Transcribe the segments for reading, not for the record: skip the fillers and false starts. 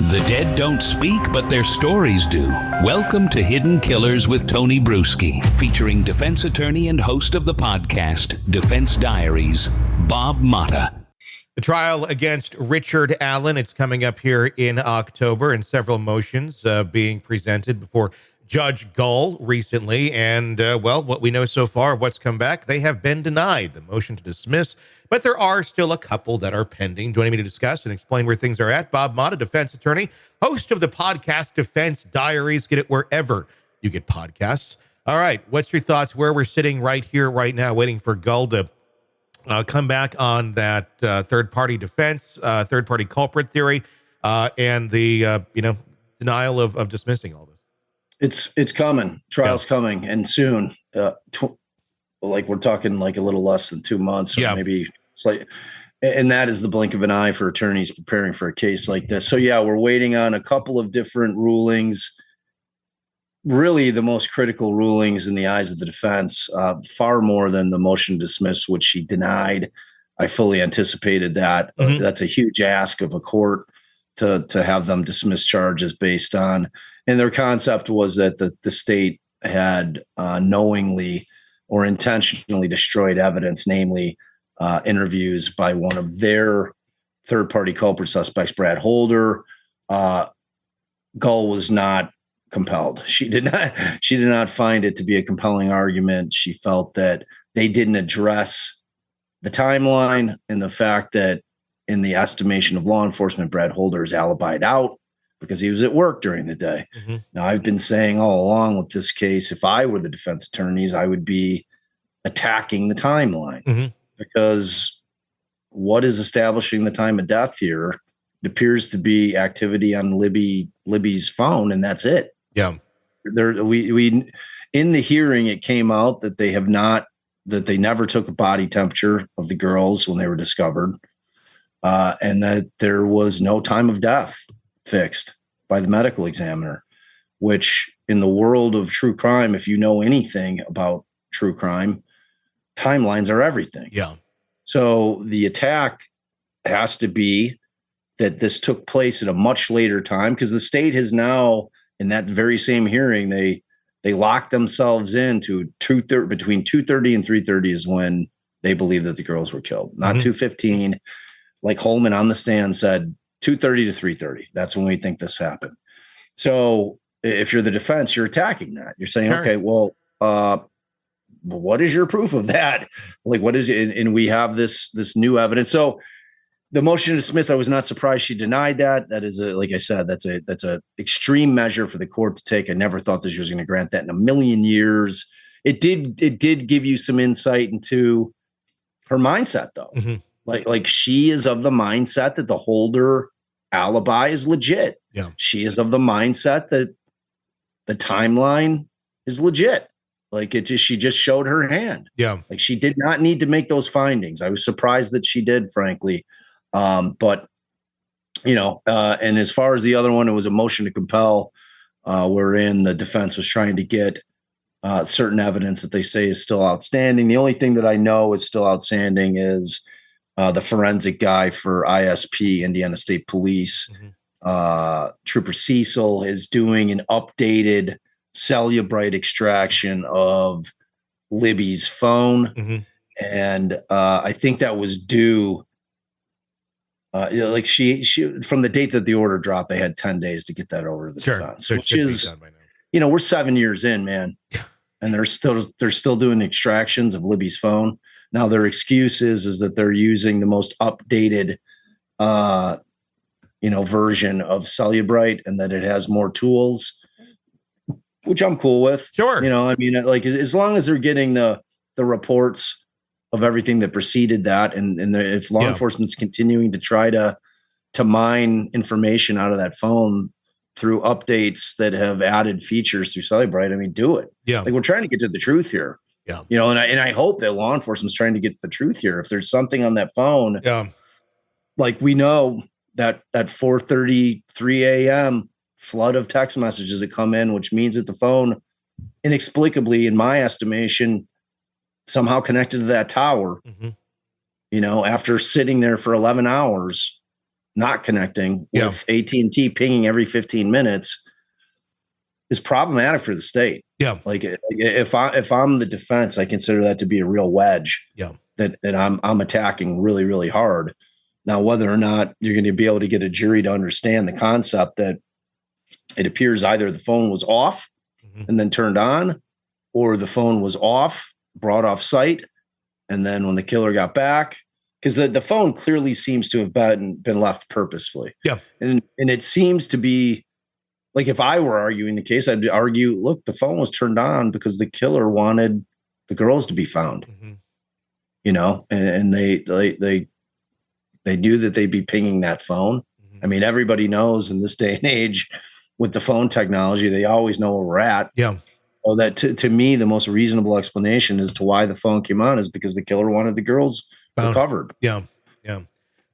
The dead don't speak, but their stories do. Welcome to Hidden Killers with Tony Brueski, featuring defense attorney and host of the podcast, Defense Diaries, Bob Motta. The trial against Richard Allen, it's coming up here in October, and several motions being presented before Judge Gull recently. And, what we know so far of what's come back, they have been denied the motion to dismiss, but there are still a couple that are pending. Joining me to discuss and explain where things are at, Bob Motta, defense attorney, host of the podcast Defense Diaries. Get it wherever you get podcasts. All right, what's your thoughts where we're sitting right here, right now, waiting for Gull to come back on that third-party defense, third-party culprit theory, and the denial of dismissing all this? It's coming. Trial's coming, and soon. We're talking like a little less than 2 months, or maybe slightly. And that is the blink of an eye for attorneys preparing for a case like this. So we're waiting on a couple of different rulings. Really, the most critical rulings in the eyes of the defense, far more than the motion to dismiss, which she denied. I fully anticipated that. That's a huge ask of a court to have them dismiss charges based on. And their concept was that the state had knowingly or intentionally destroyed evidence, namely interviews by one of their third-party culprit suspects, Brad Holder. Gull was not compelled. She did not find it to be a compelling argument. She felt that they didn't address the timeline and the fact that, in the estimation of law enforcement, Brad Holder is alibied out because he was at work during the day. Now, I've been saying all along with this case, if I were the defense attorneys, I would be attacking the timeline because what is establishing the time of death here? It appears to be activity on Libby's phone, and that's it. Yeah. We in the hearing, it came out that they never took a body temperature of the girls when they were discovered, and that there was no time of death fixed by the medical examiner, which in the world of true crime, if you know anything about true crime, timelines are everything. Yeah. So the attack has to be that this took place at a much later time, because the state has now, in that very same hearing, they locked themselves into between 2:30 and 3:30 is when they believe that the girls were killed, not 2:15. Like Holman on the stand said, 2:30 to 3:30. That's when we think this happened. So if you're the defense, you're attacking that. You're saying, Sure. okay, well, what is your proof of that? Like, what is it? And we have this new evidence. So the motion to dismiss, I was not surprised she denied that. That is, like I said, that's a extreme measure for the court to take. I never thought that she was going to grant that in a million years. It did give you some insight into her mindset, though. Like she is of the mindset that the Holder alibi is legit. Yeah. She is of the mindset that the timeline is legit. Like she just showed her hand. Yeah. Like she did not need to make those findings. I was surprised that she did, frankly. And as far as the other one, it was a motion to compel, wherein the defense was trying to get certain evidence that they say is still outstanding. The only thing that I know is still outstanding is the forensic guy for ISP, Indiana State Police, Trooper Cecil, is doing an updated Cellubrite extraction of Libby's phone. And I think that was due. She from the date that the order dropped, they had 10 days to get that over to the defense, So which is, we're 7 years in, man. And they're still doing extractions of Libby's phone. Now their excuse is that they're using the most updated, version of Cellubrite, and that it has more tools, which I'm cool with. Sure. As long as they're getting the reports of everything that preceded that, and if law enforcement's continuing to try to mine information out of that phone through updates that have added features through Cellubrite, do it. Yeah. Like, we're trying to get to the truth here. Yeah. And I hope that law enforcement's trying to get to the truth here. If there's something on that phone, like we know that at 4:33 a.m. flood of text messages that come in, which means that the phone inexplicably, in my estimation, somehow connected to that tower, after sitting there for 11 hours, not connecting with AT&T pinging every 15 minutes is problematic for the state. Yeah. Like if I'm the defense, I consider that to be a real wedge. Yeah. That I'm attacking really, really hard. Now, whether or not you're going to be able to get a jury to understand the concept that it appears either the phone was off and then turned on, or the phone was off, brought off site, and then when the killer got back, because the phone clearly seems to have been left purposefully. Yeah. And it seems to be like, if I were arguing the case, I'd argue, look, the phone was turned on because the killer wanted the girls to be found. You know, and they knew that they'd be pinging that phone. I mean, everybody knows in this day and age with the phone technology, they always know where we're at. Yeah. So that to me, the most reasonable explanation as to why the phone came on is because the killer wanted the girls recovered. Yeah. Yeah.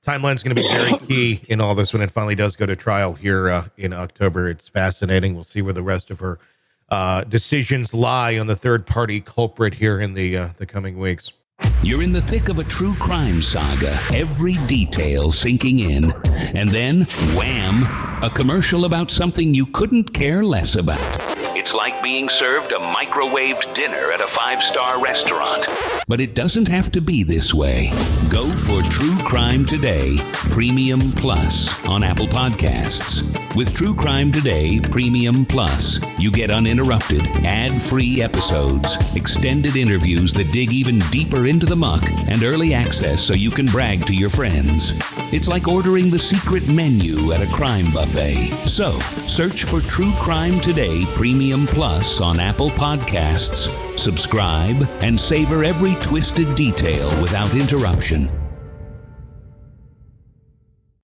Timeline's going to be very key in all this when it finally does go to trial here in October. It's fascinating. We'll see where the rest of her decisions lie on the third party culprit here in the coming weeks. You're in the thick of a true crime saga, every detail sinking in, and then, wham, a commercial about something you couldn't care less about. It's like being served a microwaved dinner at a 5-star restaurant. But it doesn't have to be this way. Go for True Crime Today Premium Plus on Apple Podcasts. With True Crime Today Premium Plus, you get uninterrupted, ad-free episodes, extended interviews that dig even deeper into the muck, and early access so you can brag to your friends. It's like ordering the secret menu at a crime buffet. So, search for True Crime Today Premium Plus on Apple Podcasts, subscribe, and savor every twisted detail without interruption.